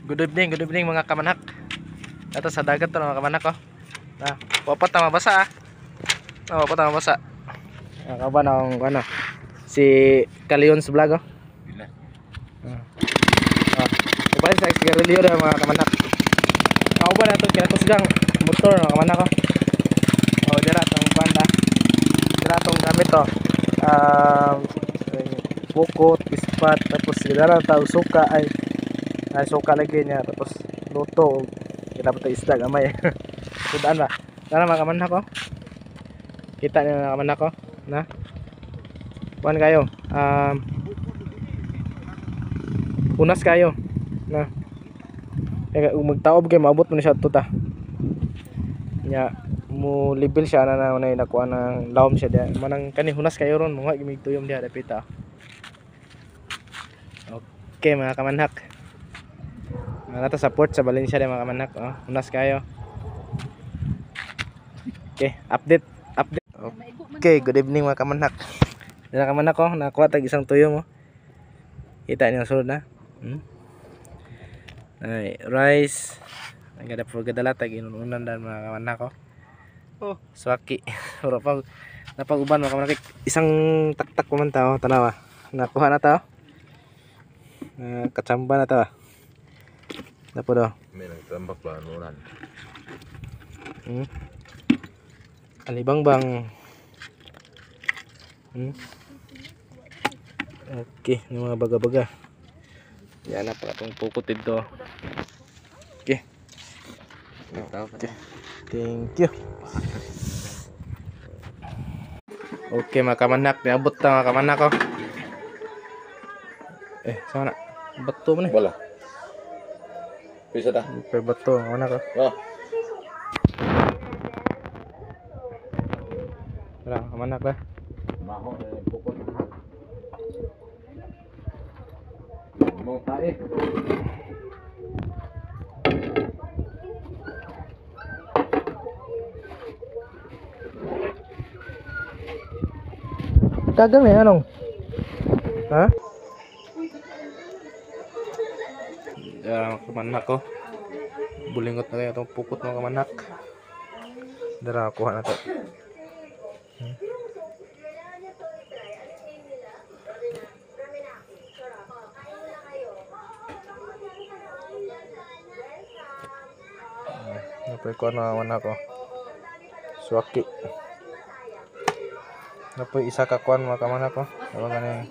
Good evening mga kamanak. Ito sa dagat to mga kamanak oh. Wapat na mabasa ah. Wapat na mabasa. Kaban ang ano si Kalion's vlog oh. Ipalit sa sigarilyo na mga kamanak. Ako ba na ito kinakusgang motor mga kamanak oh. Dira itong banda. Dira itong gamit oh. Bukot, ispat, tapos dira tao suka ay suka lagi niya, tapos luto kita pa isda gamay. Sudaan ba? Tara mga kamanak ko. Kita niyo mga kamanak ko na. Kuan kayo. Unas kayo na. Kaya magtaob kay maabot mo ni siya tuta. Nya mo level siya na nakuha ng lawom siya diya. Manang kani hunas kayo ron mga gimig tuyom diya dapita. Okay mga kamanak. Nata support sa Valencia din mga kamanak oh. Unas kayo. Okay, update. Okay, good evening mga kamanak. Dala kamanak ko, nakuha tag isang tuyo mo. Kita niyo sulod na. Ay, rice. Nagada gadala tag inunan dan mga kamanak ko. Oh, swaki. Ora pa napag-uban mga kamanak. Isang taktak ko man tao, tanawa. Nakuha na tao. Kachamba na tao. Dapo daw. May nagtambak ba anuran. Alibang bang. Okay, yung mga baga-baga. Yan na pala itong pukot dito. Okay. Okay. Thank you. Okay mga kamanak, niabot na mga kamanak ko. Sama na. Bato mo na. Wala. Bisa dah. Per bato, mana ko? Oh. Tara, kamanak dah. Maho na pukot. Mau tae. Gagal ya anong? Ha? Kamanak ko. Bulingot na kayo itong pukot ng kamanak. Dara, kuha na ito. Napay ko na kamanak ko. Swaki. Napay isa ka kuhan mga kamanak ko. Ewan ka na